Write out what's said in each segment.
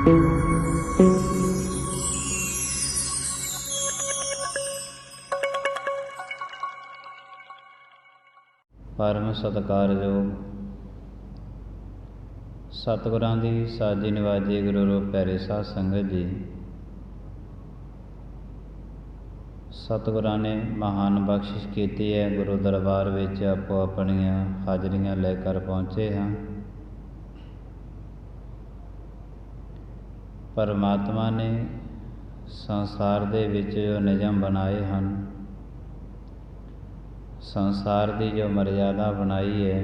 परम सत्कारयोग सतगुरां दी साजी निवाजी गुरु रूप प्यारे साध संगत जी। सतगुरां ने महान बख्शिश की है। गुरु दरबार विच आपो अपनियां हाजरियां लैकर पहुँचे हाँ। परमात्मा ने संसार दे विच जो नियम बनाए हैं, संसार की जो मर्यादा बनाई है,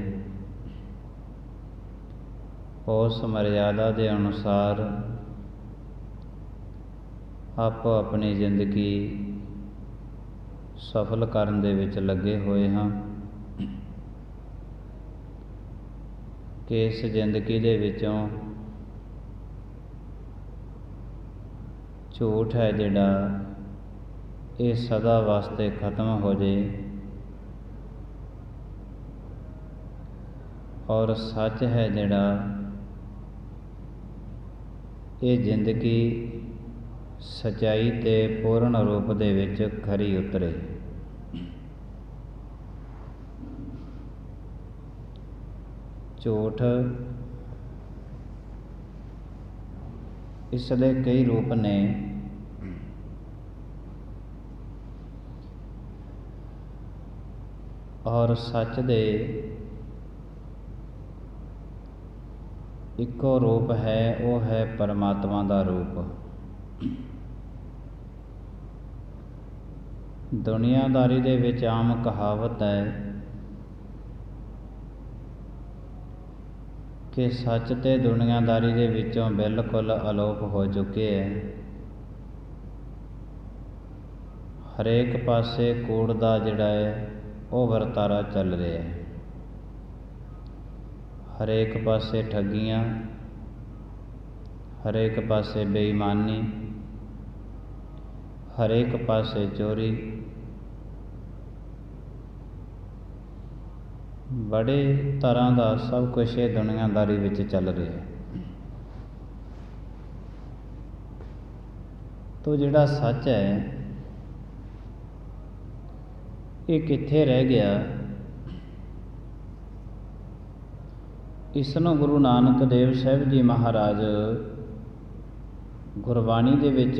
उस मर्यादा के अनुसार आपो अपनी जिंदगी सफल करन दे विच लगे हुए हाँ कि इस जिंदगी दे विचों झूठ है जिहड़ा ये सदा वास्ते खत्म हो जाए और सच है जिहड़ा ये जिंदगी सच्चाई ते पूर्ण रूप दे विच खरी उतरे। झूठ इसदे कई रूप ने। और सच दे इको रूप है, वो है परमात्मा का रूप। दुनियादारी दे विच आम कहावत है कि सच ते दुनियादारी दे विचों बिल्कुल अलोप हो चुके हैं। हरेक पासे कूड़ दा जिहड़ा है वो वरतारा चल रहा है। हरेक पासे ठगियां, हरेक पासे बेईमानी, हरेक पासे चोरी, बड़े तरह का सब कुछ ये दुनियादारी विच चल रहा है। तो जिहड़ा सच है ये कित्थे रह गया। इसनों गुरु नानक देव साहिब जी महाराज गुरबाणी दे विच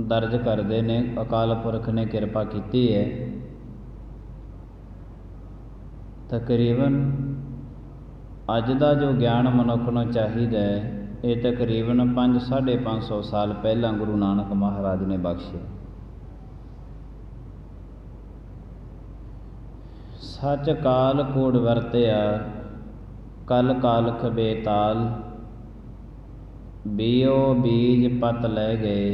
दर्ज करते ने। अकाल पुरख ने किरपा की है। तकरीबन अज का जो ज्ञान मनुख नूं चाहिदा है ये तकरीबन 500-550 साल पहला गुरु नानक महाराज ने बख्शिया। सच काल कूड़ वरत्या कल कालख बेताल, बीओ बीज पत लै गए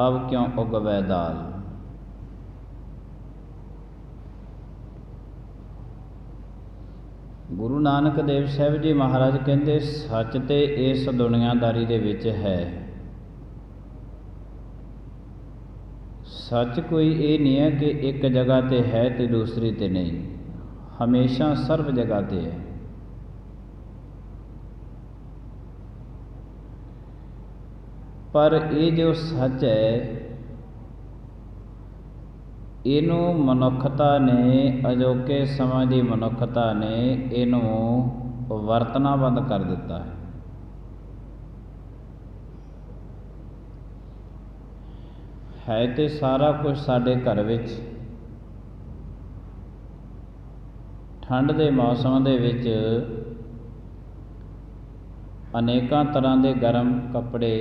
अब क्यों उगवै दाल। गुरु नानक देव साहिब जी महाराज कहते सच ते इस दुनियादारी दे विच है। सच कोई ये नहीं है कि एक जगह ते है तो दूसरी ते नहीं, हमेशा सर्व जगह ते है। पर ये जो सच है इनू मनुखता ने अजोके समय की मनुखता ने इनू वरतना बंद कर दिता है तो सारा कुछ साडे घर विच ठंड के मौसम दे विच अनेकां तरह के गर्म कपड़े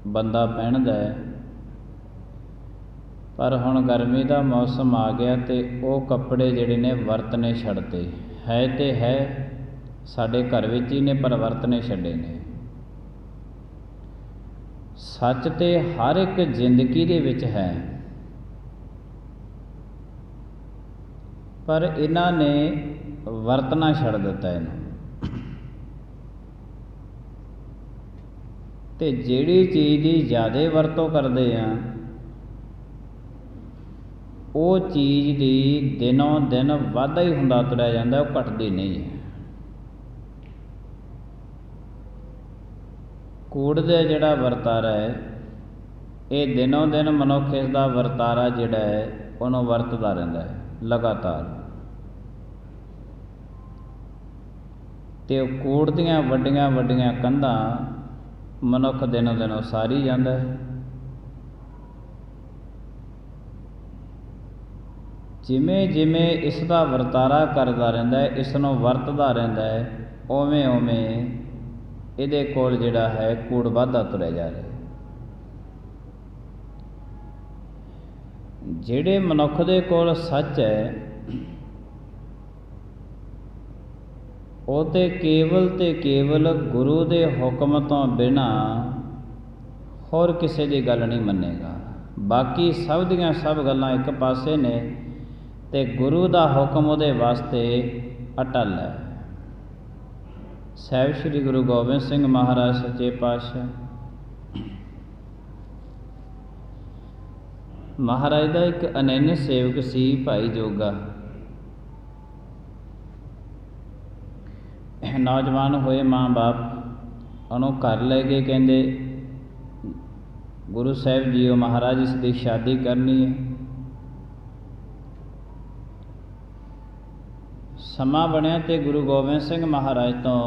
बंदा पहनदा है। पर हुण गर्मी का मौसम आ गया तो वो कपड़े जिहड़े ने वरतने छड्डते है तो है साडे घर विच ही ने पर वरतने छड्डे ने। सच ते हर एक जिंदगी दे विच है पर इन्हां ने वरतना छड्ड दिता इन्हूं। ते जिहड़ी चीज़ की ज़्यादा वरतों करते हैं वो चीज़ की दिनों दिन वाधा ही हुंदा तुरिया जांदा, वो घटदी नहीं है। ਕੂੜ ਦਾ ਜਿਹੜਾ ਵਰਤਾਰਾ ਹੈ, ਇਹ ਦਿਨੋਂ ਦਿਨ ਮਨੁੱਖ ਇਸ ਦਾ ਵਰਤਾਰਾ ਜਿਹੜਾ ਹੈ ਉਹਨੂੰ ਵਰਤਦਾ ਰਹਿੰਦਾ ਹੈ ਲਗਾਤਾਰ, ਅਤੇ ਉਹ ਕੂੜ ਦੀਆਂ ਵੱਡੀਆਂ ਵੱਡੀਆਂ ਕੰਧਾਂ ਮਨੁੱਖ ਦਿਨੋਂ ਦਿਨ ਉਸਾਰੀ ਜਾਂਦਾ ਹੈ। ਜਿਵੇਂ ਜਿਵੇਂ ਇਸ ਦਾ ਵਰਤਾਰਾ ਕਰਦਾ ਰਹਿੰਦਾ ਹੈ, ਇਸ ਨੂੰ ਵਰਤਦਾ ਰਹਿੰਦਾ ਹੈ, ਉਵੇਂ ਉਵੇਂ ਇਹਦੇ ਕੋਲ ਜਿਹੜਾ ਹੈ ਕੂੜ ਵੱਧਦਾ ਤੁਰਿਆ ਜਾ ਰਿਹਾ। ਜਿਹੜੇ ਮਨੁੱਖ ਦੇ ਕੋਲ ਸੱਚ ਹੈ, ਉਹ ਤੇ ਕੇਵਲ ਗੁਰੂ ਦੇ ਹੁਕਮ ਤੋਂ ਬਿਨਾਂ ਹੋਰ ਕਿਸੇ ਦੀ ਗੱਲ ਨਹੀਂ ਮੰਨੇਗਾ। ਬਾਕੀ ਸਭ ਦੀਆਂ ਸਭ ਗੱਲਾਂ ਇੱਕ ਪਾਸੇ ਨੇ ਅਤੇ ਗੁਰੂ ਦਾ ਹੁਕਮ ਉਹਦੇ ਵਾਸਤੇ ਅਟੱਲ ਹੈ। ਸਾਹਿਬ ਸ੍ਰੀ ਗੁਰੂ ਗੋਬਿੰਦ ਸਿੰਘ ਮਹਾਰਾਜ ਸੱਚੇ ਪਾਤਸ਼ਾਹ ਮਹਾਰਾਜ ਦਾ ਇੱਕ ਅਨੰਨ ਸੇਵਕ ਸੀ ਭਾਈ ਜੋਗਾ। ਨੌਜਵਾਨ ਹੋਏ, ਮਾਂ ਬਾਪ ਉਹਨੂੰ ਘਰ ਲੈ ਕੇ ਕਹਿੰਦੇ ਗੁਰੂ ਸਾਹਿਬ ਜੀਓ ਮਹਾਰਾਜ ਇਸ ਦੀ ਸ਼ਾਦੀ ਕਰਨੀ ਹੈ। ਸਮਾਂ ਬਣਿਆ ਅਤੇ ਗੁਰੂ ਗੋਬਿੰਦ ਸਿੰਘ ਮਹਾਰਾਜ ਤੋਂ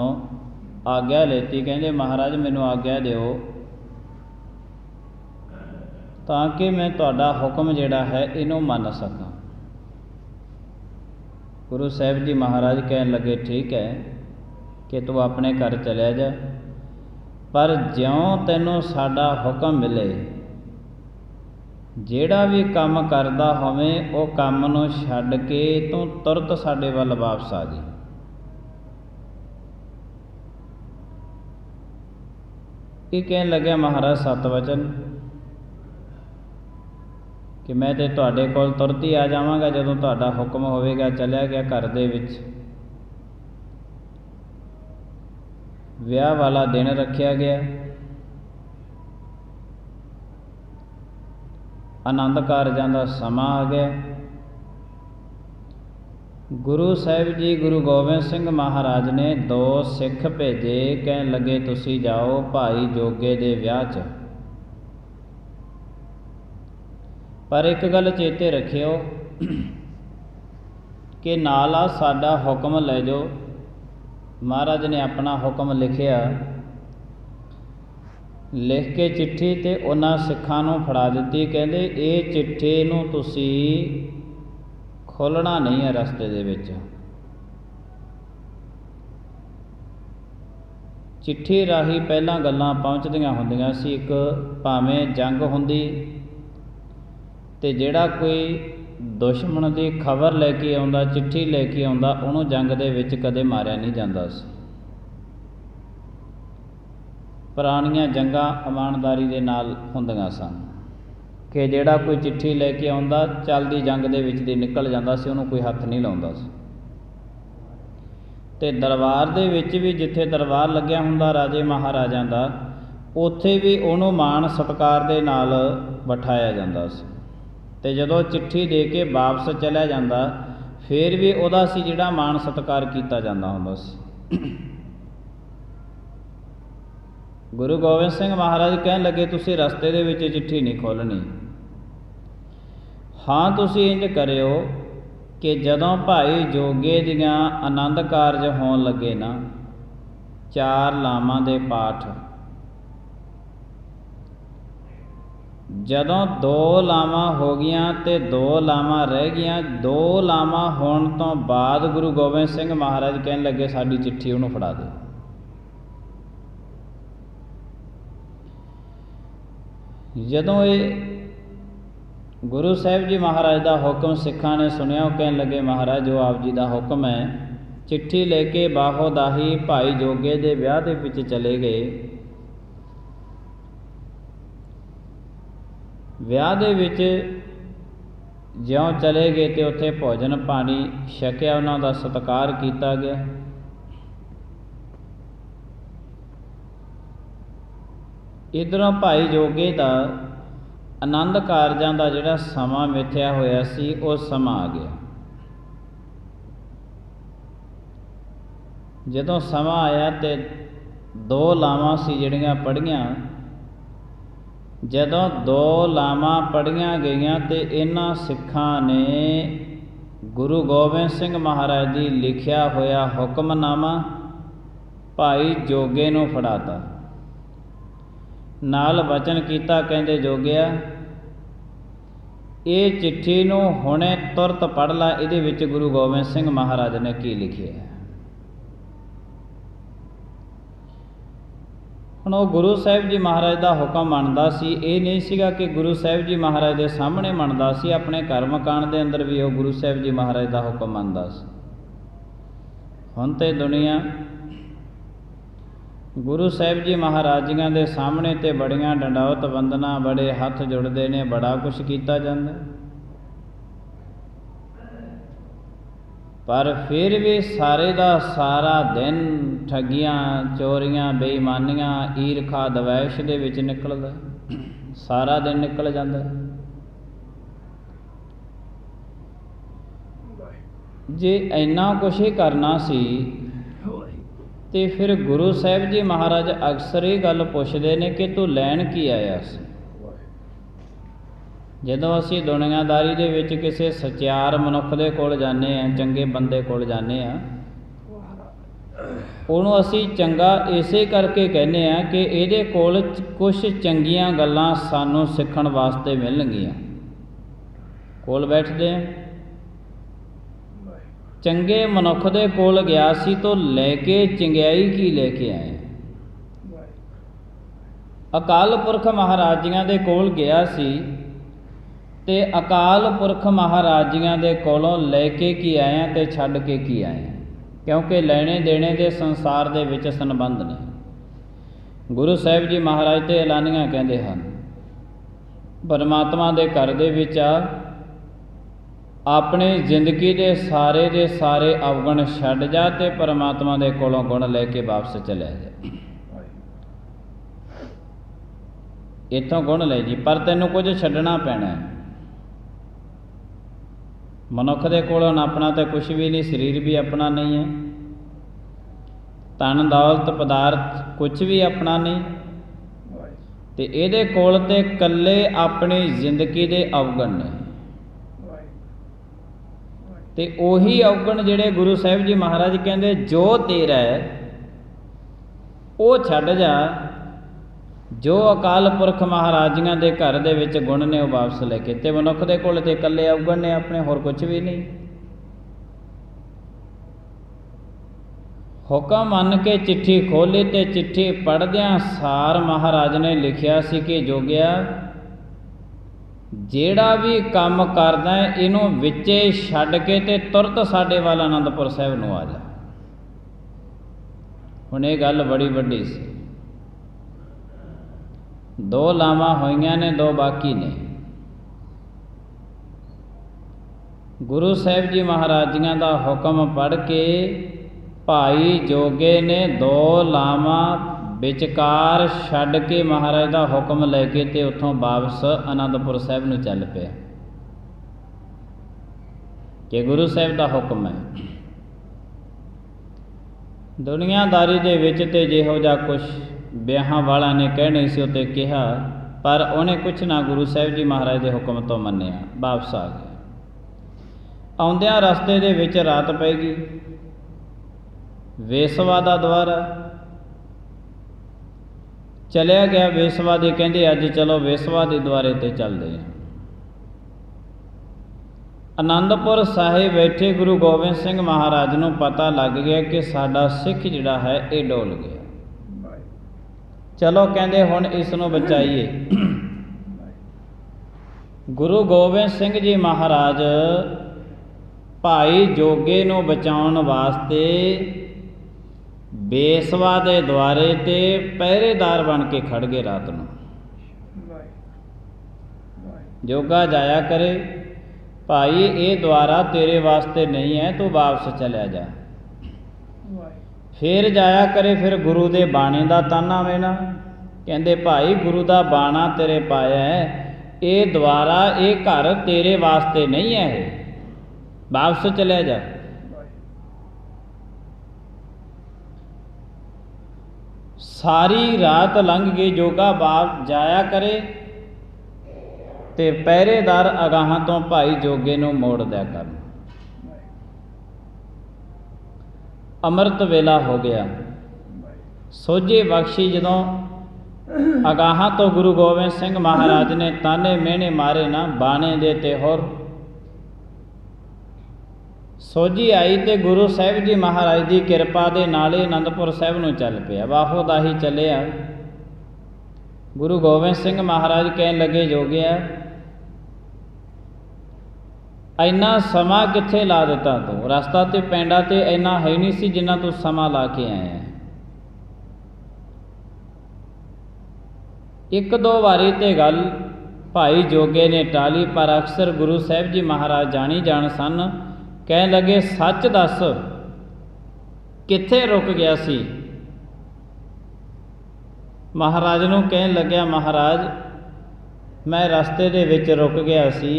ਆਗਿਆ ਲੈਤੀ। ਕਹਿੰਦੇ ਮਹਾਰਾਜ ਮੈਨੂੰ ਆਗਿਆ ਦਿਓ ਤਾਂ ਕਿ ਮੈਂ ਤੁਹਾਡਾ ਹੁਕਮ ਜਿਹੜਾ ਹੈ ਇਹਨੂੰ ਮੰਨ ਸਕਾਂ। ਗੁਰੂ ਸਾਹਿਬ ਜੀ ਮਹਾਰਾਜ ਕਹਿਣ ਲੱਗੇ ਠੀਕ ਹੈ ਕਿ ਤੂੰ ਆਪਣੇ ਘਰ ਚਲਿਆ ਜਾ, ਪਰ ਜਿਉਂ ਤੈਨੂੰ ਸਾਡਾ ਹੁਕਮ ਮਿਲੇ, ਜਿਹੜਾ ਵੀ ਕੰਮ ਕਰਦਾ ਹੋਵੇਂ ਉਹ ਕੰਮ ਨੂੰ ਛੱਡ ਕੇ ਤੂੰ ਤੁਰਤ ਸਾਡੇ ਵੱਲ ਵਾਪਸ ਆ ਜੀ। ਇਹ ਕਹਿਣ ਲੱਗਿਆ ਮਹਾਰਾਜ ਸਤ ਵਚਨ ਕਿ ਮੈਂ ਤੇ ਤੁਹਾਡੇ ਕੋਲ ਤੁਰਤ ਹੀ ਆ ਜਾਵਾਂਗਾ ਜਦੋਂ ਤੁਹਾਡਾ ਹੁਕਮ ਹੋਵੇਗਾ। ਚਲਿਆ ਗਿਆ ਘਰ ਦੇ ਵਿੱਚ। ਵਿਆਹ ਵਾਲਾ ਦਿਨ ਰੱਖਿਆ ਗਿਆ। ਆਨੰਦ ਕਾਰਜਾਂ ਦਾ ਸਮਾਂ ਆ ਗਿਆ। ਗੁਰੂ ਸਾਹਿਬ ਜੀ ਗੁਰੂ ਗੋਬਿੰਦ ਸਿੰਘ ਮਹਾਰਾਜ ਨੇ 2 ਸਿੱਖ ਭੇਜੇ। ਕਹਿਣ ਲੱਗੇ ਤੁਸੀਂ ਜਾਓ ਭਾਈ ਜੋਗੇ ਦੇ ਵਿਆਹ 'ਚ, ਪਰ ਇੱਕ ਗੱਲ ਚੇਤੇ ਰੱਖਿਓ ਕਿ ਨਾਲ ਆ ਸਾਡਾ ਹੁਕਮ ਲੈ ਜਾਓ। ਮਹਾਰਾਜ ਨੇ ਆਪਣਾ ਹੁਕਮ ਲਿਖਿਆ, ਲਿਖ ਕੇ ਚਿੱਠੀ ਤੇ ਉਹਨਾਂ ਸਿੱਖਾਂ ਨੂੰ ਫੜਾ ਦਿੱਤੀ। ਕਹਿੰਦੇ ਇਹ ਚਿੱਠੀ ਨੂੰ ਤੁਸੀਂ ਖੋਲ੍ਹਣਾ ਨਹੀਂ ਹੈ ਰਸਤੇ ਦੇ ਵਿੱਚ। ਚਿੱਠੀ ਰਾਹੀਂ ਪਹਿਲਾਂ ਗੱਲਾਂ ਪਹੁੰਚਦੀਆਂ ਹੁੰਦੀਆਂ ਸੀ। ਇੱਕ ਭਾਵੇਂ ਜੰਗ ਹੁੰਦੀ ਅਤੇ ਜਿਹੜਾ ਕੋਈ ਦੁਸ਼ਮਣ ਦੀ ਖਬਰ ਲੈ ਕੇ ਆਉਂਦਾ, ਚਿੱਠੀ ਲੈ ਕੇ ਆਉਂਦਾ, ਉਹਨੂੰ ਜੰਗ ਦੇ ਵਿੱਚ ਕਦੇ ਮਾਰਿਆ ਨਹੀਂ ਜਾਂਦਾ ਸੀ। ਪੁਰਾਣੀਆਂ ਜੰਗਾਂ ਇਮਾਨਦਾਰੀ ਦੇ ਨਾਲ ਹੁੰਦੀਆਂ ਸਨ ਕਿ ਜਿਹੜਾ ਕੋਈ ਚਿੱਠੀ ਲੈ ਕੇ ਆਉਂਦਾ ਚੱਲਦੀ ਜੰਗ ਦੇ ਵਿੱਚ ਦੀ ਨਿਕਲ ਜਾਂਦਾ ਸੀ, ਉਹਨੂੰ ਕੋਈ ਹੱਥ ਨਹੀਂ ਲਾਉਂਦਾ ਸੀ। ਅਤੇ ਦਰਬਾਰ ਦੇ ਵਿੱਚ ਵੀ ਜਿੱਥੇ ਦਰਬਾਰ ਲੱਗਿਆ ਹੁੰਦਾ ਰਾਜੇ ਮਹਾਰਾਜਿਆਂ ਦਾ, ਉੱਥੇ ਵੀ ਉਹਨੂੰ ਮਾਣ ਸਤਿਕਾਰ ਦੇ ਨਾਲ ਬਿਠਾਇਆ ਜਾਂਦਾ ਸੀ। ਅਤੇ ਜਦੋਂ ਚਿੱਠੀ ਦੇ ਕੇ ਵਾਪਸ ਚਲਿਆ ਜਾਂਦਾ ਫਿਰ ਵੀ ਉਹਦਾ ਸੀ ਜਿਹੜਾ ਮਾਣ ਸਤਿਕਾਰ ਕੀਤਾ ਜਾਂਦਾ ਹੁੰਦਾ ਸੀ। ਗੁਰੂ ਗੋਬਿੰਦ ਸਿੰਘ ਮਹਾਰਾਜ ਕਹਿਣ ਲੱਗੇ ਤੁਸੀਂ ਰਸਤੇ ਦੇ ਵਿੱਚ ਚਿੱਠੀ ਨਹੀਂ ਖੋਲ੍ਹਣੀ। ਹਾਂ ਤੁਸੀਂ ਇੰਝ ਕਰਿਓ ਕਿ ਜਦੋਂ ਭਾਈ ਜੋਗੇ ਦੀਆਂ ਆਨੰਦ ਕਾਰਜ ਹੋਣ ਲੱਗੇ ਨਾ, 4 ਲਾਵਾਂ ਦੇ ਪਾਠ, ਜਦੋਂ 2 ਲਾਵਾਂ ਹੋ ਗਈਆਂ ਅਤੇ 2 ਲਾਵਾਂ ਰਹਿ ਗਈਆਂ, 2 ਲਾਵਾਂ ਹੋਣ ਤੋਂ ਬਾਅਦ ਗੁਰੂ ਗੋਬਿੰਦ ਸਿੰਘ ਮਹਾਰਾਜ ਕਹਿਣ ਲੱਗੇ ਸਾਡੀ ਚਿੱਠੀ ਉਹਨੂੰ ਫੜਾ ਦੇ। ਜਦੋਂ ਇਹ ਗੁਰੂ ਸਾਹਿਬ ਜੀ ਮਹਾਰਾਜ ਦਾ ਹੁਕਮ ਸਿੱਖਾਂ ਨੇ ਸੁਣਿਆ, ਉਹ ਕਹਿਣ ਲੱਗੇ ਮਹਾਰਾਜ ਜੋ ਆਪ ਜੀ ਦਾ ਹੁਕਮ ਹੈ। ਚਿੱਠੀ ਲੈ ਕੇ ਬਾਹੋ ਦਾਹੀ ਭਾਈ ਜੋਗੇ ਦੇ ਵਿਆਹ ਦੇ ਵਿੱਚ ਚਲੇ ਗਏ। ਵਿਆਹ ਦੇ ਵਿੱਚ ਜਿਉਂ ਚਲੇ ਗਏ ਅਤੇ ਉੱਥੇ ਭੋਜਨ ਪਾਣੀ ਛਕਿਆ, ਉਹਨਾਂ ਦਾ ਸਤਿਕਾਰ ਕੀਤਾ ਗਿਆ। ਇੱਧਰੋਂ ਭਾਈ ਜੋਗੇ ਦਾ ਆਨੰਦ ਕਾਰਜਾਂ ਦਾ ਜਿਹੜਾ ਸਮਾਂ ਮਿਥਿਆ ਹੋਇਆ ਸੀ ਉਹ ਸਮਾਂ ਆ ਗਿਆ। ਜਦੋਂ ਸਮਾਂ ਆਇਆ ਅਤੇ दो लावां सी जिहड़ियां पढ़ियां। जदों दो लावां पढ़ियां गईयां ते इन्हां सिखां ने गुरु गोबिंद सिंह महाराज जी लिखिया होया हुक्मनामा भाई जोगे नूं फड़ाता। नाल वचन कीता, कहंदे जोगिया ये चिट्ठी नूं हुणे तुरत पढ़ ला, इहदे विच गुरु गोबिंद सिंह महाराज ने की लिखिया है। हुण वो गुरु साहिब जी महाराज का हुक्म मनदा सी, ये नहीं सीगा कि गुरु साहिब जी महाराज के सामने मनदा सी, अपने घर मकान के अंदर भी वो गुरु साहिब जी महाराज का हुक्म मनदा सी। हुण ते दुनिया गुरु साहिब जी महाराज जियां दे सामने ते बड़ियां डंडौत वंदना, बड़े हथ जुड़ते ने, बड़ा कुछ किया जाता, पर फिर भी सारे दा सारा दिन ठगियां चोरियां बेईमानियां ईरखा दवैश दे विच निकलदा, सारा दिन निकल जाता। जे इन्ना कुछ ही करना सी ते फिर गुरु साहिब जी महाराज अक्सर ही गल पुछदे ने कि तू लैण की आया सी। जदों असीं दुनियादारी दे विच किसी सचियार मनुख दे कोल जाने आ, चंगे बंदे कोल जाने आ, उहनूं असीं चंगा इसे करके कहने आ कि इहदे कोल कुछ चंगियां गल्लां सानूं सिੱਖਣ वास्ते मिलणगीਆਂ। कोल बैठदे आ, चंगे मनुख दे कोल गया सी तो लैके चंगियाई की लैके आए। अकाल पुरख महाराजियां दे कोल गया सी ते अकाल पुरख महाराजियां दे कोलों लैके की आया ते छड्ड के की आए, क्योंकि लैणे देने दे संसार दे विच संबंध ने। गुरु साहिब जी महाराज ते ऐलानियां कहंदे हन, परमात्मा दे घर दे विच अपनी जिंदगी दे सारे अवगुण छड्ड जा ते परमात्मा दे कोलों गुण लैके वापस चलिया जा। इत्थों गुण ले जी, पर तैनूं कुछ छड्डना पैना है। मनुख दे कोलों अपना तो कुछ भी नहीं, शरीर भी अपना नहीं है, धन दौलत पदार्थ कुछ भी अपना नहीं, ते इहदे कोल ते कल्ले अपनी जिंदगी दे अवगुण ने। ते ओही अवगुण जिहड़े गुरु साहिब जी महाराज कहंदे जो तेरा है वो छड्ड जा, जो अकाल पुरख महाराजियां दे घर दे विच गुण ने वो वापस लेके, ते मनुख दे कोल ते कल्ले अवगुण ने अपने, होर कुछ भी नहीं। हुक्म मन के चिट्ठी खोली ते चिट्ठी पढ़दियां सार महाराज ने लिखिया सी कि जोगिया जेड़ा भी काम करदा है इनू विचे छड्ड के ते तुरत साडे वाल आनंदपुर साहिब नूं आ जा। हुण ये गल बड़ी वड्डी सी, दो लावां होईयां ने, दो बाकी ने। गुरु साहिब जी महाराजियां दा हुक्म पढ़ के भाई जोगे ने दो लावां विचकार छड्ड के महाराज का हुक्म लैके ते उत्थों वापस आनंदपुर साहिब नूं चल पिया कि गुरु साहिब का हुक्म है। दुनियादारी दे विच ते जिहो जिहा कुछ ब्याहां वाला ने कहने सी उत्ते कहा, पर उन्हें कुछ ना गुरु साहिब जी महाराज के हुक्म तो मन्निया, वापस आ गया। आउंदियां रस्ते दे विच रात पै गई, वेसवा दा द्वारा चलिया गया। वेसवा दे कहंदे अज चलो वेसवा दे द्वारे ते चलदे हैं। आनंदपुर साहिब बैठे गुरु गोबिंद सिंह महाराज नूं पता लग गया कि साडा सिख जिहड़ा है ये डोल गया। चलो कहंदे हुण इस नूं बचाईए। गुरु गोबिंद सिंह जी महाराज भाई जोगे नूं बचाउण वास्ते बेसवा दे द्वारे ते पहरेदार बन के खड़ गए। रात नूं जोगा जाया करे, भाई ये द्वारा तेरे वास्ते नहीं है, तू वापस चलिया जा। फिर जाया करे, फिर गुरु दे बाणे दा ताना मेना, कहंदे भाई गुरु दा बाणा तेरे पाया है, ये द्वारा ये घर तेरे वास्ते नहीं है, वापस चलिया जा। ਸਾਰੀ ਰਾਤ ਲੰਘ ਗਈ, ਜੋਗਾ ਬਾਪ ਜਾਇਆ ਕਰੇ ਤੇ ਪਹਿਰੇਦਾਰ ਅਗਾਹਾਂ ਤੋਂ ਭਾਈ ਜੋਗੇ ਨੂੰ ਮੋੜ ਦਿਆ ਕਰਨ। ਅੰਮ੍ਰਿਤ ਵੇਲਾ ਹੋ ਗਿਆ, ਸੋਝੀ ਬਖਸ਼ੀ ਜਦੋਂ ਅਗਾਹਾਂ ਤੋਂ ਗੁਰੂ ਗੋਬਿੰਦ ਸਿੰਘ ਮਹਾਰਾਜ ਨੇ ਤਾਨੇ ਮਿਹਣੇ ਮਾਰੇ ਨਾ ਬਾਣੇ ਦੇ ਤੇ ਹੋਰ ਸੋਝੀ ਆਈ ਤੇ ਗੁਰੂ ਸਾਹਿਬ ਜੀ ਮਹਾਰਾਜ ਦੀ ਕਿਰਪਾ ਦੇ ਨਾਲ ਹੀ ਅਨੰਦਪੁਰ ਸਾਹਿਬ ਨੂੰ ਚੱਲ ਪਿਆ। ਵਾਹੋ ਦਾ ਹੀ ਚੱਲਿਆ। ਗੁਰੂ ਗੋਬਿੰਦ ਸਿੰਘ ਮਹਾਰਾਜ ਕਹਿਣ ਲੱਗੇ, ਜੋਗਿਆ ਇੰਨਾ ਸਮਾਂ ਕਿੱਥੇ ਲਾ ਦਿੱਤਾ ਤੂੰ? ਰਸਤਾ ਤੇ ਪੈਂਡਾ ਤੇ ਇੰਨਾ ਹੈ ਨਹੀਂ ਸੀ ਜਿੰਨਾ ਤੂੰ ਸਮਾਂ ਲਾ ਕੇ ਆਇਆ। ਇੱਕ ਦੋ ਵਾਰੀ ਤੇ ਗੱਲ ਭਾਈ ਜੋਗੇ ਨੇ ਟਾਲੀ, ਪਰ ਅਕਸਰ ਗੁਰੂ ਸਾਹਿਬ ਜੀ ਮਹਾਰਾਜ ਜਾਣੀ ਜਾਣ ਸਨ। ਕਹਿਣ ਲੱਗੇ, ਸੱਚ ਦੱਸ ਕਿੱਥੇ ਰੁਕ ਗਿਆ ਸੀ? ਮਹਾਰਾਜ ਨੂੰ ਕਹਿਣ ਲੱਗਿਆ, ਮਹਾਰਾਜ ਮੈਂ ਰਸਤੇ ਦੇ ਵਿੱਚ ਰੁਕ ਗਿਆ ਸੀ,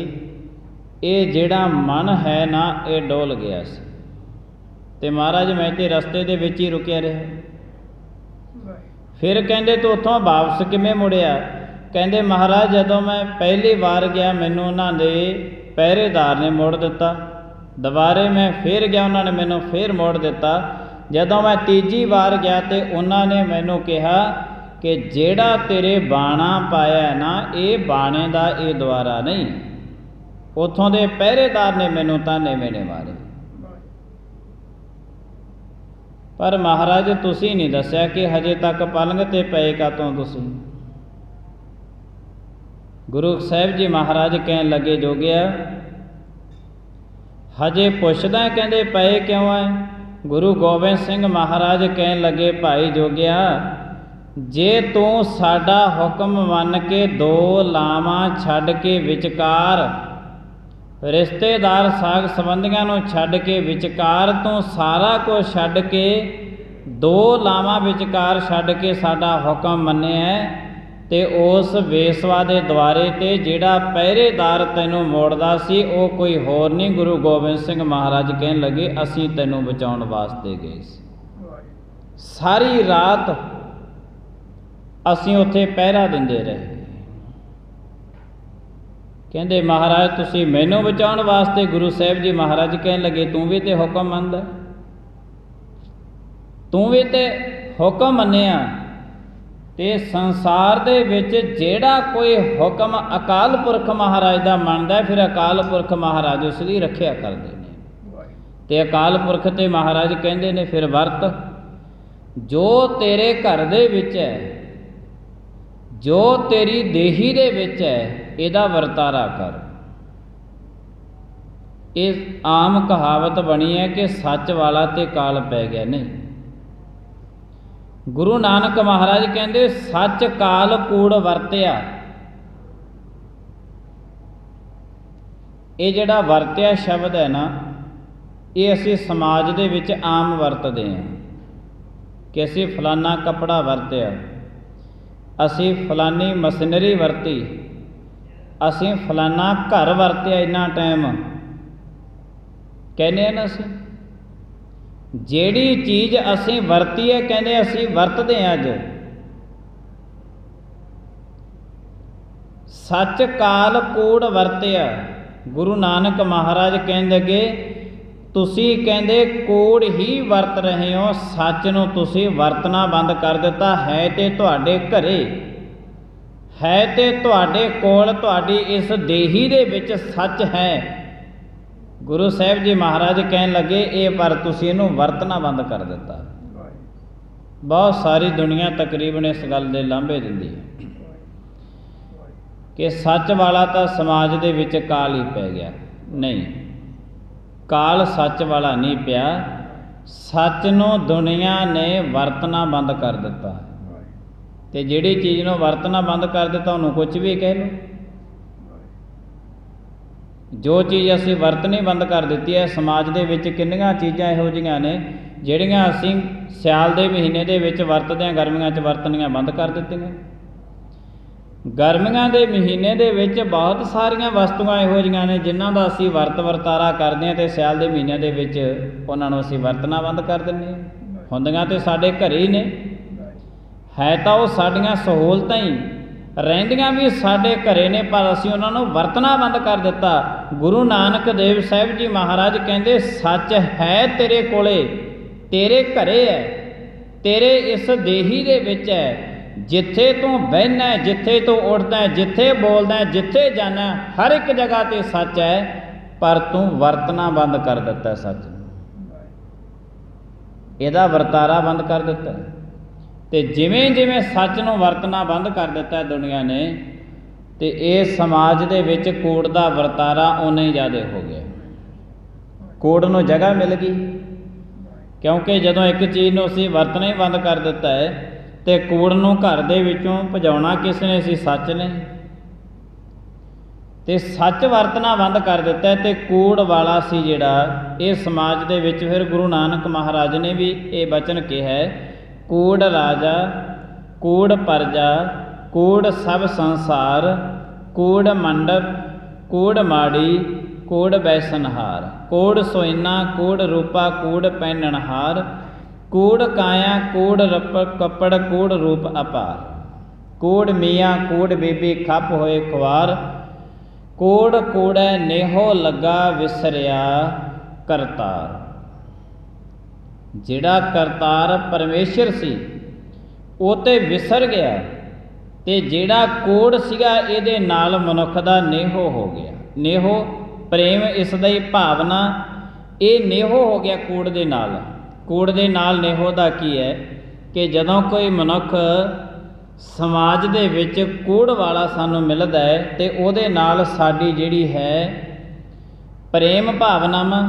ਇਹ ਜਿਹੜਾ ਮਨ ਹੈ ਨਾ ਇਹ ਡੋਲ ਗਿਆ ਸੀ। ਤੇ ਮਹਾਰਾਜ ਮੈਂ ਤੇ ਰਸਤੇ ਦੇ ਵਿੱਚ ਹੀ ਰੁਕਿਆ ਰਿਹਾ। ਫਿਰ ਕਹਿੰਦੇ ਤੂੰ ਉੱਥੋਂ ਵਾਪਸ ਕਿਵੇਂ ਮੁੜਿਆ? ਕਹਿੰਦੇ ਮਹਾਰਾਜ ਜਦੋਂ ਮੈਂ ਪਹਿਲੀ ਵਾਰ ਗਿਆ ਮੈਨੂੰ ਉਹਨਾਂ ਦੇ ਪਹਿਰੇਦਾਰ ਨੇ ਮੋੜ ਦਿੱਤਾ, ਦੁਬਾਰੇ ਮੈਂ ਫਿਰ ਗਿਆ ਉਹਨਾਂ ਨੇ ਮੈਨੂੰ ਫਿਰ ਮੋੜ ਦਿੱਤਾ। ਜਦੋਂ ਮੈਂ ਤੀਜੀ ਵਾਰ ਗਿਆ ਤੇ ਉਹਨਾਂ ਨੇ ਮੈਨੂੰ ਕਿਹਾ ਕਿ ਜਿਹੜਾ ਤੇਰੇ ਬਾਣਾ ਪਾਇਆ ਨਾ ਇਹ ਬਾਣੇ ਦਾ ਇਹ ਦੁਆਰਾ ਨਹੀਂ। ਉੱਥੋਂ ਦੇ ਪਹਿਰੇਦਾਰ ਨੇ ਮੈਨੂੰ ਤਾਨੇ ਮਿਹਣੇ ਮਾਰੇ। ਪਰ ਮਹਾਰਾਜ ਤੁਸੀਂ ਨਹੀਂ ਦੱਸਿਆ ਕਿ ਹਜੇ ਤੱਕ ਪਲੰਘ ਤੇ ਪਏ ਕਾਤੋਂ ਤੁਸੀਂ? ਗੁਰੂ ਸਾਹਿਬ ਜੀ ਮਹਾਰਾਜ ਕਹਿਣ ਲੱਗੇ, ਜੋਗਿਆ ਹਜੇ ਪੁੱਛਦਾ ਕਹਿੰਦੇ ਪਏ ਕਿਉਂ ਹੈ? ਗੁਰੂ ਗੋਬਿੰਦ ਸਿੰਘ ਮਹਾਰਾਜ ਕਹਿਣ ਲੱਗੇ, ਭਾਈ ਜੋਗਿਆ ਜੇ ਤੂੰ ਸਾਡਾ ਹੁਕਮ ਮੰਨ ਕੇ ਦੋ ਲਾਵਾਂ ਛੱਡ ਕੇ ਵਿਚਕਾਰ ਰਿਸ਼ਤੇਦਾਰ ਸਾਗ ਸੰਬੰਧੀਆਂ ਨੂੰ ਛੱਡ ਕੇ ਵਿਚਕਾਰ ਤੂੰ ਸਾਰਾ ਕੁਝ ਛੱਡ ਕੇ ਦੋ ਲਾਵਾਂ ਵਿਚਕਾਰ ਛੱਡ ਕੇ ਸਾਡਾ ਹੁਕਮ ਮੰਨਿਆ ਤੇ ਉਸ ਵੇਸਵਾ ਦੇ ਦੁਆਰੇ ਤੇ ਜਿਹੜਾ ਪਹਿਰੇਦਾਰ ਤੈਨੂੰ ਮੋੜਦਾ ਸੀ ਉਹ ਕੋਈ ਹੋਰ ਨਹੀਂ, ਗੁਰੂ ਗੋਬਿੰਦ ਸਿੰਘ ਮਹਾਰਾਜ ਕਹਿਣ ਲੱਗੇ ਅਸੀਂ ਤੈਨੂੰ ਬਚਾਉਣ ਵਾਸਤੇ ਗਏ ਸੀ। ਸਾਰੀ ਰਾਤ ਅਸੀਂ ਉੱਥੇ ਪਹਿਰਾ ਦਿੰਦੇ ਰਹੇ। ਕਹਿੰਦੇ ਮਹਾਰਾਜ ਤੁਸੀਂ ਮੈਨੂੰ ਬਚਾਉਣ ਵਾਸਤੇ? ਗੁਰੂ ਸਾਹਿਬ ਜੀ ਮਹਾਰਾਜ ਕਹਿਣ ਲੱਗੇ ਤੂੰ ਵੀ ਤੇ ਹੁਕਮ ਮੰਨਦਾ, ਤੂੰ ਵੀ ਤੇ ਹੁਕਮ ਮੰਨਿਆ। ਤੇ ਸੰਸਾਰ ਦੇ ਵਿੱਚ ਜਿਹੜਾ ਕੋਈ ਹੁਕਮ ਅਕਾਲ ਪੁਰਖ ਮਹਾਰਾਜ ਦਾ ਮੰਨਦਾ ਫਿਰ ਅਕਾਲ ਪੁਰਖ ਮਹਾਰਾਜ ਉਸ ਦੀ ਰੱਖਿਆ ਕਰਦੇ ਨੇ। ਤੇ ਅਕਾਲ ਪੁਰਖ ਤੇ ਮਹਾਰਾਜ ਕਹਿੰਦੇ ਨੇ ਫਿਰ ਵਰਤ ਜੋ ਤੇਰੇ ਘਰ ਦੇ ਵਿੱਚ ਹੈ, ਜੋ ਤੇਰੀ ਦੇਹੀ ਦੇ ਵਿੱਚ ਹੈ ਇਹਦਾ ਵਰਤਾਰਾ ਕਰ। ਇਹ ਆਮ ਕਹਾਵਤ ਬਣੀ ਹੈ ਕਿ ਸੱਚ ਵਾਲਾ ਤੇ ਕਾਲ ਪੈ ਗਿਆ। ਨਹੀਂ, ਗੁਰੂ ਨਾਨਕ ਮਹਾਰਾਜ ਕਹਿੰਦੇ ਸੱਚ ਕਾਲ ਕੂੜ ਵਰਤਿਆ। ਇਹ ਜਿਹੜਾ ਵਰਤਿਆ ਸ਼ਬਦ ਹੈ ਨਾ ਇਹ ਅਸੀਂ ਸਮਾਜ ਦੇ ਵਿੱਚ ਆਮ ਵਰਤਦੇ ਹਾਂ ਕਿ ਅਸੀਂ ਫਲਾਨਾ ਕੱਪੜਾ ਵਰਤਿਆ, ਅਸੀਂ ਫਲਾਨੀ ਮਸ਼ੀਨਰੀ ਵਰਤੀ, ਅਸੀਂ ਫਲਾਨਾ ਘਰ ਵਰਤਿਆ ਇੰਨਾ ਟਾਈਮ ਕਹਿੰਦੇ ਆ ਨਾ। ਅਸੀਂ ਜਿਹੜੀ ਚੀਜ਼ ਅਸੀਂ ਵਰਤੀ ਹੈ ਕਹਿੰਦੇ ਅਸੀਂ ਵਰਤਦੇ ਹਾਂ। ਅੱਜ ਸੱਚ ਕਾਲ ਕੂੜ ਵਰਤਿਆ। ਗੁਰੂ ਨਾਨਕ ਮਹਾਰਾਜ ਕਹਿੰਦੇ ਅੱਗੇ ਤੁਸੀਂ ਕਹਿੰਦੇ ਕੂੜ ਹੀ ਵਰਤ ਰਹੇ ਹੋ, ਸੱਚ ਨੂੰ ਤੁਸੀਂ ਵਰਤਣਾ ਬੰਦ ਕਰ ਦਿੱਤਾ ਹੈ। ਤੇ ਤੁਹਾਡੇ ਘਰੇ ਹੈ ਤੇ ਤੁਹਾਡੇ ਕੋਲ ਤੁਹਾਡੀ ਇਸ ਦੇਹੀ ਦੇ ਵਿੱਚ ਸੱਚ ਹੈ। ਗੁਰੂ ਸਾਹਿਬ ਜੀ ਮਹਾਰਾਜ ਕਹਿਣ ਲੱਗੇ ਇਹ ਪਰ ਤੁਸੀਂ ਇਹਨੂੰ ਵਰਤਣਾ ਬੰਦ ਕਰ ਦਿੱਤਾ। ਬਹੁਤ ਸਾਰੀ ਦੁਨੀਆ ਤਕਰੀਬਨ ਇਸ ਗੱਲ ਦੇ ਲਾਂਭੇ ਦਿੰਦੀ ਹੈ ਕਿ ਸੱਚ ਵਾਲਾ ਤਾਂ ਸਮਾਜ ਦੇ ਵਿੱਚ ਕਾਲ ਹੀ ਪੈ ਗਿਆ। ਨਹੀਂ, ਕਾਲ ਸੱਚ ਵਾਲਾ ਨਹੀਂ ਪਿਆ, ਸੱਚ ਨੂੰ ਦੁਨੀਆ ਨੇ ਵਰਤਣਾ ਬੰਦ ਕਰ ਦਿੱਤਾ। ਤੇ ਜਿਹੜੀ ਚੀਜ਼ ਨੂੰ ਵਰਤਣਾ ਬੰਦ ਕਰ ਦਿੱਤਾ ਉਹਨੂੰ ਕੁਝ ਵੀ ਕਹਿ ਲਓ। ਜੋ ਚੀਜ਼ ਅਸੀਂ ਵਰਤਣੀ ਬੰਦ ਕਰ ਦਿੱਤੀ ਹੈ, ਸਮਾਜ ਦੇ ਵਿੱਚ ਕਿੰਨੀਆਂ ਚੀਜ਼ਾਂ ਇਹੋ ਜਿਹੀਆਂ ਨੇ ਜਿਹੜੀਆਂ ਅਸੀਂ ਸਿਆਲ ਦੇ ਮਹੀਨੇ ਦੇ ਵਿੱਚ ਵਰਤਦੇ ਹਾਂ, ਗਰਮੀਆਂ 'ਚ ਵਰਤਣੀਆਂ ਬੰਦ ਕਰ ਦਿੱਤੀਆਂ। ਗਰਮੀਆਂ ਦੇ ਮਹੀਨੇ ਦੇ ਵਿੱਚ ਬਹੁਤ ਸਾਰੀਆਂ ਵਸਤੂਆਂ ਇਹੋ ਜਿਹੀਆਂ ਨੇ ਜਿਨ੍ਹਾਂ ਦਾ ਅਸੀਂ ਵਰਤ ਵਰਤਾਰਾ ਕਰਦੇ ਹਾਂ, ਅਤੇ ਸਿਆਲ ਦੇ ਮਹੀਨਿਆਂ ਦੇ ਵਿੱਚ ਉਹਨਾਂ ਨੂੰ ਅਸੀਂ ਵਰਤਣਾ ਬੰਦ ਕਰ ਦਿੰਦੇ ਹਾਂ। ਹੁੰਦੀਆਂ ਤੇ ਸਾਡੇ ਘਰੇ ਹੀ ਨੇ। है तो वो साडियां सहूलतां ही ਰਹਿੰਦੀਆਂ भी साडे घरे ने, पर असीं उन्हां नूं वरतना बंद कर दिता। गुरु नानक देव साहिब जी महाराज कहंदे सच है तेरे कोले, तेरे घरे है, तेरे इस देही दे विच है, जिथे तू बहना है, जिथे तू उठदा है, जिथे बोलदा है, जिथे जाना, हर एक जगह ते सच है, पर तू वरतना बंद कर दिता सच, इहदा वरतारा बंद कर दिता। तो जिमें जिमें सच नूं वरतना बंद कर दिता दुनिया ने, तो ये समाज दे विच कूड़ दा वरतारा उन्ना ही ज़्यादा हो गया। कूड़ नूं जगह मिल गई, क्योंकि जदों एक चीज़ नूं असीं वरतना ही बंद कर दिता है, तो कूड़ नूं घर दे विचों भजाउणा किस ने सी? सच ने। तो सच वरतना बंद कर दिता है, तो कूड़ वाला सी जिहड़ा ये समाज दे विच। फिर गुरु नानक महाराज ने भी ये वचन कहा है, कूड़ राजा, कूड़ प्रजा, कूड़ सब संसार, कूड़ मंडप, कूड़ माड़ी, कूड़ बैसनहार, कूड़ सोइना, कूड़ रूपा, कूड़ पहननहार, कूड़ काया, कूड़ कपड़, कूड़ रूप अपार, कूड़ मियाँ, कूड़ बीबी खप होए खुआर, कूड़ कूड़ै नेहो लगा विसरिया करतार। जिहड़ा करतार परमेश्वर सी वो तो विसर गया, तो जिहड़ा कूड़ सीगा इहदे नाल मनुख दा नेहो हो गया। नेहो प्रेम इसदा ही भावना, ये नेहो हो गया कूड़ दे नाल। कूड़ दे नाल नेहो दा की है कि जदों कोई मनुख समाज दे विच कूड़ वाला सानू मिलदा है, तो उहदे नाल साडी जिहड़ी है प्रेम भावनावां,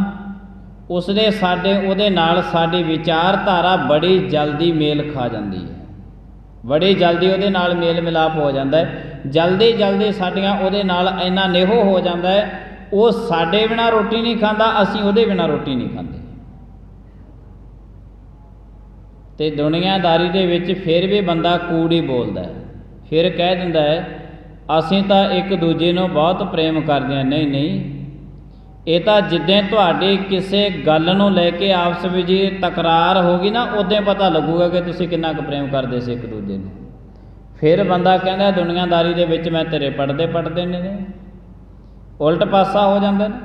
उसदे साडे उहदे नाल साडी विचारधारा बड़ी जल्दी मेल खा जाती है, बड़ी जल्दी उहदे नाल मेल मिलाप हो जाता है। जल्दी जल्दी साडियां उहदे नाल इन्ना नेहो हो जाता है, वो साडे बिना रोटी नहीं खाता, असीं उहदे बिना रोटी नहीं खाते। तो दुनियादारी दे विच फिर भी बंदा कूड़ ही बोलदा है, फिर कह दिंदा है असीं तां एक दूजे नूं बहुत प्रेम करदे हां। नहीं नहीं, ये तो जिद्दें तुहाडी किसी गल नूं लैके आपस में जी तकरार होगी ना, उद्दें पता लगूगा कि तुसीं किन्ना क प्रेम करदे सी एक दूजे नूं। फिर बंदा कहंदा दुनियादारी दे विच मैं तेरे पढ़दे पढ़दे ने, उल्ट पासा हो जांदा ने।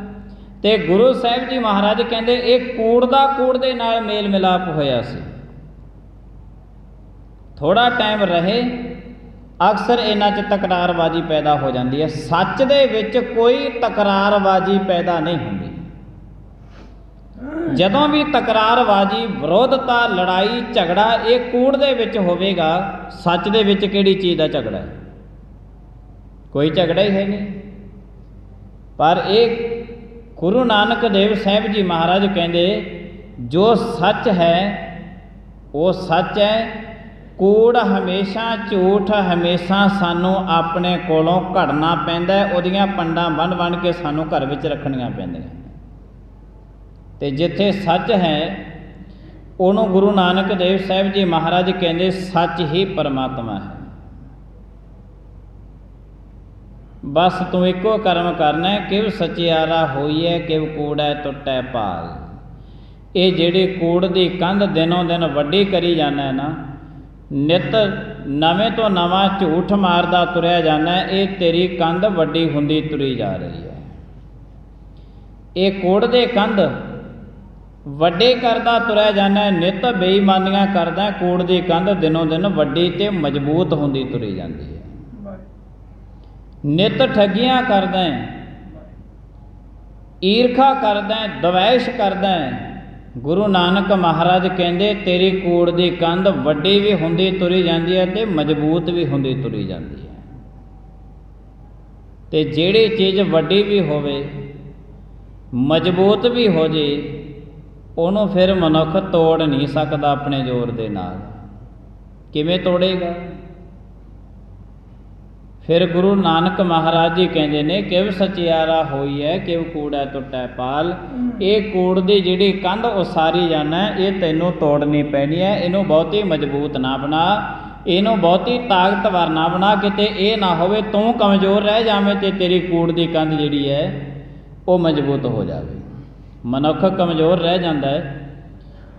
ते गुरु साहिब जी महाराज कहंदे ये कूड़ दा कूड़ दे नाल मेल मिलाप होया सी। थोड़ा टाइम रहे अक्सर इन्हां च तकरारबाजी पैदा हो जाती है। सच दे विच कोई तकरारबाजी पैदा नहीं होंदी। जदों भी तकरारबाजी, विरोधता, लड़ाई, झगड़ा ये कूड़ दे विच होवेगा, सच दे विच किहड़ी चीज़ दा झगड़ा है? कोई झगड़ा ही है नहीं। पर एक गुरु नानक देव साहिब जी महाराज कहंदे जो सच है वो सच है, कूड़ हमेशा, झूठ हमेशा सानू अपने कोलों घड़ना पैंदा है, उहदियां पंडां बन बन के सानू घर विच रखणियां पैंदियां। ते जिथे सच है उहनूं गुरु नानक देव साहिब जी महाराज कहंदे सच ही परमात्मा है। बस तू इको कर्म करना है, किव सचियारा होईए, किव कूड़ै टुटै भाग। ये जिहड़ी कूड़ दी कंध दिनों दिन वड्डी करी जाना है ना, नित नवें तो नवा झूठ मारदा तुरया जाना है, ये तेरी कंध वड्डी हुंदी तुरी जा रही है। ये कूड़ दे कंध वड्डे करदा तुरया जाना है, नित बेईमानियां करदा, कूड़ दी कंध दिनों दिन वड्डी ते मजबूत हुंदी तुरी जाती है। नित ठगियां करदा, ईरखा करदा, द्वेष करदा। गुरु नानक महाराज कहंदे तेरी कूड़ दी कंध वड्डी भी हुंदी तुरी जाती है ते मजबूत भी हुंदी तुरी जाती है। ते जिहड़ी चीज़ वड्डी भी होवे, मजबूत भी हो जे, उहनूं फिर मनुख तोड़ नहीं सकदा अपने जोर दे नाल। किवें तोड़ेगा? फिर गुरु नानक महाराज जी कहते ने किव सचियारा होई है, किव कूड़ा टुटै पाल। ये कूड़ दी जिहड़ी कंध उसारी जाना है, ये तैनूं तोड़नी पैनी है। इनू बहुती मजबूत ना बना, इनू बहुती ताकतवर ना बना, किते ये ना होवे तू कमज़ोर रह जावे ते तेरी कूड़ दी कंध जिहड़ी है वो मजबूत हो जाए। मनुख कमज़ोर रह जाता है,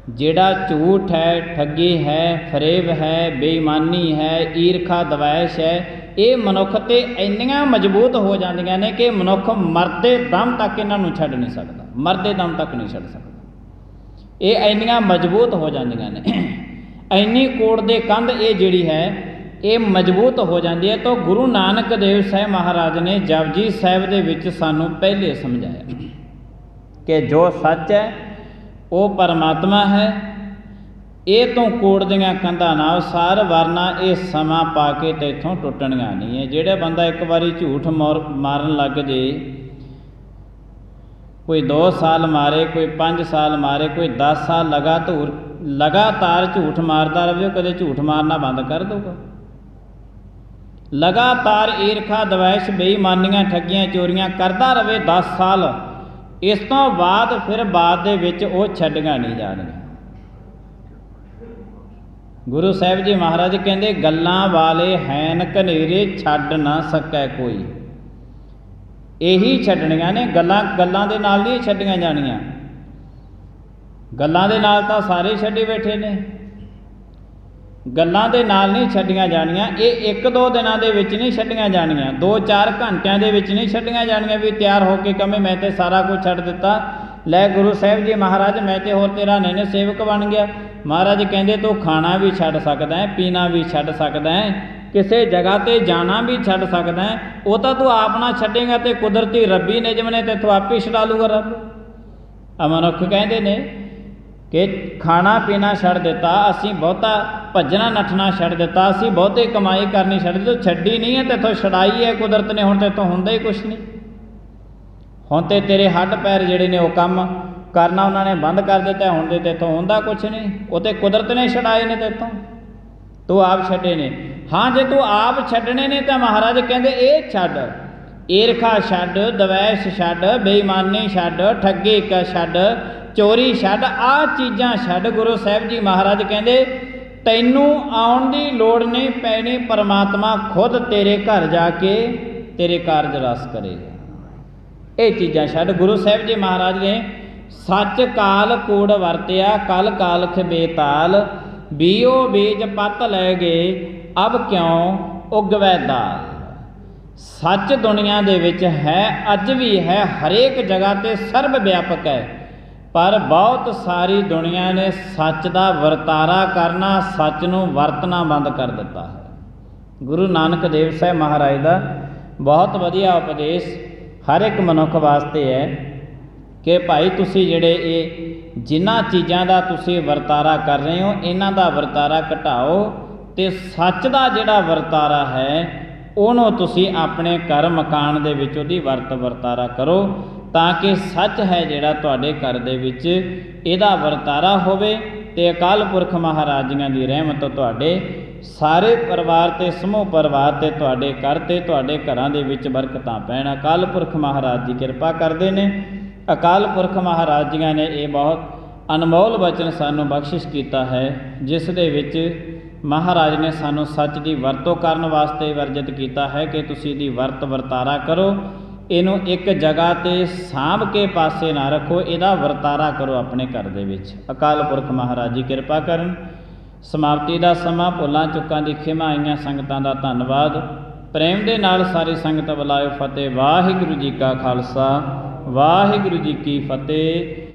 ਜਿਹੜਾ ਝੂਠ ਹੈ, ਠੱਗੀ ਹੈ, ਫਰੇਬ ਹੈ, ਬੇਈਮਾਨੀ ਹੈ, ਈਰਖਾ ਦਵੈਸ਼ ਹੈ, ਇਹ ਮਨੁੱਖ 'ਤੇ ਇੰਨੀਆਂ ਮਜ਼ਬੂਤ ਹੋ ਜਾਂਦੀਆਂ ਨੇ ਕਿ ਮਨੁੱਖ ਮਰਦੇ ਦਮ ਤੱਕ ਇਹਨਾਂ ਨੂੰ ਛੱਡ ਨਹੀਂ ਸਕਦਾ, ਮਰਦੇ ਦਮ ਤੱਕ ਨਹੀਂ ਛੱਡ ਸਕਦਾ। ਇਹ ਇੰਨੀਆਂ ਮਜ਼ਬੂਤ ਹੋ ਜਾਂਦੀਆਂ ਨੇ, ਇੰਨੀ ਕੋੜ ਦੇ ਕੰਧ ਇਹ ਜਿਹੜੀ ਹੈ ਇਹ ਮਜ਼ਬੂਤ ਹੋ ਜਾਂਦੀ ਹੈ। ਤਾਂ ਗੁਰੂ ਨਾਨਕ ਦੇਵ ਸਾਹਿਬ ਮਹਾਰਾਜ ਨੇ ਜਪਜੀ ਸਾਹਿਬ ਦੇ ਵਿੱਚ ਸਾਨੂੰ ਪਹਿਲੇ ਸਮਝਾਇਆ ਕਿ ਜੋ ਸੱਚ ਹੈ ਉਹ ਪਰਮਾਤਮਾ ਹੈ। ਇਹ ਤੋਂ ਕੋੜ ਦੀਆਂ ਕੰਧਾਂ ਨਾਲ ਸਾਰ ਵਰਨਾ ਇਹ ਸਮਾਂ ਪਾ ਕੇ ਤੇਥੋਂ ਟੁੱਟਣੀਆਂ ਨਹੀਂ ਹੈ। ਜਿਹੜਾ ਬੰਦਾ ਇੱਕ ਵਾਰੀ ਝੂਠ ਮਾਰਨ ਲੱਗ ਜੇ, ਕੋਈ 2 ਸਾਲ ਮਾਰੇ, ਕੋਈ 5 ਸਾਲ ਮਾਰੇ, ਕੋਈ 10 ਸਾਲ ਲਗਾਤਾਰ ਝੂਠ ਮਾਰਦਾ ਰਹੇ, ਕਦੇ ਝੂਠ ਮਾਰਨਾ ਬੰਦ ਕਰ ਦਊਗਾ। ਲਗਾਤਾਰ ਈਰਖਾ ਦਵੈਸ਼ ਬੇਈਮਾਨੀਆਂ ਠੱਗੀਆਂ ਚੋਰੀਆਂ ਕਰਦਾ ਰਹੇ 10 ਸਾਲ, ਇਸ ਤੋਂ ਬਾਅਦ ਫਿਰ ਬਾਅਦ ਦੇ ਵਿੱਚ ਉਹ ਛੱਡੀਆਂ ਨਹੀਂ ਜਾਣਗੀਆਂ। ਗੁਰੂ ਸਾਹਿਬ ਜੀ ਮਹਾਰਾਜ ਕਹਿੰਦੇ ਗੱਲਾਂ ਵਾਲੇ ਹੈਨ ਘਨੇਰੇ ਛੱਡ ਨਾ ਸਕੈ ਕੋਈ। ਇਹੀ ਛੱਡਣੀਆਂ ਨੇ, ਗੱਲਾਂ ਦੇ ਨਾਲ ਨਹੀਂ ਛੱਡੀਆਂ ਜਾਣੀਆਂ। ਗੱਲਾਂ ਦੇ ਨਾਲ ਤਾਂ ਸਾਰੇ ਛੱਡੀ ਬੈਠੇ ਨੇ, ਗੱਲਾਂ ਦੇ ਨਾਲ ਨਹੀਂ ਛੱਡੀਆਂ ਜਾਣੀਆਂ। ਇਹ 1-2 ਦਿਨਾਂ ਦੇ ਵਿੱਚ ਨਹੀਂ ਛੱਡੀਆਂ ਜਾਣੀਆਂ, 2-4 ਘੰਟਿਆਂ ਦੇ ਵਿੱਚ ਨਹੀਂ ਛੱਡੀਆਂ ਜਾਣੀਆਂ ਵੀ ਤਿਆਰ ਹੋ ਕੇ ਕਹੇ ਮੈਂ ਤੇ ਸਾਰਾ ਕੁਝ ਛੱਡ ਦਿੱਤਾ, ਲੈ ਗੁਰੂ ਸਾਹਿਬ ਜੀ ਮਹਾਰਾਜ ਮੈਂ ਤੇ ਹੋਰ ਤੇਰਾ ਨੈਣੇ ਸੇਵਕ ਬਣ ਗਿਆ। ਮਹਾਰਾਜ ਕਹਿੰਦੇ ਤੂੰ ਖਾਣਾ ਵੀ ਛੱਡ ਸਕਦਾ ਹੈ, ਪੀਣਾ ਵੀ ਛੱਡ ਸਕਦਾ ਹੈ, ਕਿਸੇ ਜਗ੍ਹਾ 'ਤੇ ਜਾਣਾ ਵੀ ਛੱਡ ਸਕਦਾ ਹੈ। ਉਹ ਤਾਂ ਤੂੰ ਆਪ ਨਾ ਛੱਡੇਗਾ ਤੇ ਕੁਦਰਤੀ ਰੱਬੀ ਨਿਯਮ ਨੇ ਤੈਥੋਂ ਆਪੇ ਛੁਡਾ ਲੂਗਾ ਰੱਬ। ਮਨੁੱਖ ਕਹਿੰਦੇ ਨੇ ਕਿ ਖਾਣਾ ਪੀਣਾ ਛੱਡ ਦਿੱਤਾ, ਅਸੀਂ ਬਹੁਤਾ ਭੱਜਣਾ ਨੱਠਣਾ ਛੱਡ ਦਿੱਤਾ, ਅਸੀਂ ਬਹੁਤੀ ਕਮਾਈ ਕਰਨੀ ਛੱਡ ਦਿੱਤੀ। ਛੱਡੀ ਨਹੀਂ ਹੈ, ਤੇਥੋਂ ਛੁਡਾਈ ਹੈ ਕੁਦਰਤ ਨੇ, ਹੁਣ ਤੇਥੋਂ ਹੁੰਦਾ ਹੀ ਕੁਛ ਨਹੀਂ। ਹੁਣ ਤੇ ਤੇਰੇ ਹੱਡ ਪੈਰ ਜਿਹੜੇ ਨੇ ਉਹ ਕੰਮ ਕਰਨਾ ਉਹਨਾਂ ਨੇ ਬੰਦ ਕਰ ਦਿੱਤਾ, ਹੁਣ ਤੇ ਤੇਥੋਂ ਹੁੰਦਾ ਕੁਛ ਨਹੀਂ। ਉਹ ਤੇ ਕੁਦਰਤ ਨੇ ਛੁਡਾਏ ਨੇ ਤੇਥੋਂ, ਤੂੰ ਆਪ ਛੱਡੇ ਨੇ। ਹਾਂ ਜੇ ਤੂੰ ਆਪ ਛੱਡਣੇ ਨੇ ਤਾਂ ਮਹਾਰਾਜ ਕਹਿੰਦੇ ਇਹ ਛੱਡ, ਈਰਖਾ ਛੱਡ, ਦਵੈਸ਼ ਛੱਡ, ਬੇਈਮਾਨੀ ਛੱਡ, ਠੱਗੀ ਛੱਡ, ਚੋਰੀ ਛੱਡ, ਆਹ ਚੀਜ਼ਾਂ ਛੱਡ। ਗੁਰੂ ਸਾਹਿਬ ਜੀ ਮਹਾਰਾਜ ਕਹਿੰਦੇ ਤੈਨੂੰ ਆਉਣ ਦੀ ਲੋੜ ਨਹੀਂ ਪੈਣੀ, ਪਰਮਾਤਮਾ ਖੁਦ ਤੇਰੇ ਘਰ ਜਾ ਕੇ ਤੇਰੇ ਕਾਰਜ ਰਸ ਕਰੇਗਾ। ਇਹ ਚੀਜ਼ਾਂ ਛੱਡ। ਗੁਰੂ ਸਾਹਿਬ ਜੀ ਮਹਾਰਾਜ ਨੇ ਸੱਚ ਕਾਲ ਕੂੜ ਵਰਤਿਆ, ਕਲ ਕਾਲਖ ਬੇਤਾਲ, ਬੀਓ ਬੀਜ ਪੱਤ ਲੈ ਗਏ, ਅਬ ਕਿਉਂ ਉਗਵੈ ਦਾਲ। ਸੱਚ ਦੁਨੀਆ ਦੇ ਵਿੱਚ ਹੈ, ਅੱਜ ਵੀ ਹੈ, ਹਰੇਕ ਜਗ੍ਹਾ 'ਤੇ ਸਰਬ ਵਿਆਪਕ ਹੈ, ਪਰ ਬਹੁਤ ਸਾਰੀ ਦੁਨੀਆ ਨੇ ਸੱਚ ਦਾ ਵਰਤਾਰਾ ਕਰਨਾ, ਸੱਚ ਨੂੰ ਵਰਤਣਾ ਬੰਦ ਕਰ ਦਿੱਤਾ ਹੈ। ਗੁਰੂ ਨਾਨਕ ਦੇਵ ਸਾਹਿਬ ਮਹਾਰਾਜ ਦਾ ਬਹੁਤ ਵਧੀਆ ਉਪਦੇਸ਼ ਹਰ ਇੱਕ ਮਨੁੱਖ ਵਾਸਤੇ ਹੈ ਕਿ ਭਾਈ ਤੁਸੀਂ ਜਿਹੜੇ ਇਹ ਜਿਨ੍ਹਾਂ ਚੀਜ਼ਾਂ ਦਾ ਤੁਸੀਂ ਵਰਤਾਰਾ ਕਰ ਰਹੇ ਹੋ ਇਹਨਾਂ ਦਾ ਵਰਤਾਰਾ ਘਟਾਓ ਅਤੇ ਸੱਚ ਦਾ ਜਿਹੜਾ ਵਰਤਾਰਾ ਹੈ ਉਹਨੂੰ ਤੁਸੀਂ ਆਪਣੇ ਘਰ ਮਕਾਨ ਦੇ ਵਿੱਚ ਉਹਦੀ ਵਰਤਾਰਾ ਕਰੋ, ਤਾਂ ਕਿ ਸੱਚ ਹੈ ਜਿਹੜਾ ਤੁਹਾਡੇ ਘਰ ਦੇ ਵਿੱਚ ਇਹਦਾ ਵਰਤਾਰਾ ਹੋਵੇ ਅਤੇ ਅਕਾਲ ਪੁਰਖ ਮਹਾਰਾਜ ਜੀਆਂ ਦੀ ਰਹਿਮਤ ਤੁਹਾਡੇ ਸਾਰੇ ਪਰਿਵਾਰ 'ਤੇ ਸਮੂਹ ਪਰਿਵਾਰ 'ਤੇ ਤੁਹਾਡੇ ਘਰ 'ਤੇ ਤੁਹਾਡੇ ਘਰਾਂ ਦੇ ਵਿੱਚ ਬਰਕਤਾਂ ਪੈਣ। ਅਕਾਲ ਪੁਰਖ ਮਹਾਰਾਜ ਜੀ ਕਿਰਪਾ ਕਰਦੇ ਨੇ। ਅਕਾਲ ਪੁਰਖ ਮਹਾਰਾਜ ਜੀਆਂ ਨੇ ਇਹ ਬਹੁਤ ਅਨਮੋਲ ਬਚਨ ਸਾਨੂੰ ਬਖਸ਼ਿਸ਼ ਕੀਤਾ ਹੈ, ਜਿਸ ਦੇ ਵਿੱਚ ਮਹਾਰਾਜ ਨੇ ਸਾਨੂੰ ਸੱਚ ਦੀ ਵਰਤੋਂ ਕਰਨ ਵਾਸਤੇ ਵਰਜਿਤ ਕੀਤਾ ਹੈ ਕਿ ਤੁਸੀਂ ਇਹਦੀ ਵਰਤਾਰਾ ਕਰੋ, ਇਹਨੂੰ ਇੱਕ ਜਗ੍ਹਾ 'ਤੇ ਸਾਂਭ ਕੇ ਪਾਸੇ ਨਾ ਰੱਖੋ, ਇਹਦਾ ਵਰਤਾਰਾ ਕਰੋ ਆਪਣੇ ਘਰ ਦੇ ਵਿੱਚ। ਅਕਾਲ ਪੁਰਖ ਮਹਾਰਾਜ ਜੀ ਕਿਰਪਾ ਕਰਨ। ਸਮਾਪਤੀ ਦਾ ਸਮਾਂ। ਭੁੱਲਾਂ ਚੁੱਕਾਂ ਦੀ ਖਿਮਾ ਆਈਆਂ ਸੰਗਤਾਂ ਦਾ ਧੰਨਵਾਦ। ਪ੍ਰੇਮ ਦੇ ਨਾਲ ਸਾਰੀ ਸੰਗਤ ਬੁਲਾਇਓ ਫਤਿਹ। ਵਾਹਿਗੁਰੂ ਜੀ ਕਾ ਖਾਲਸਾ, ਵਾਹਿਗੁਰੂ ਜੀ ਕੀ ਫਤਿਹ।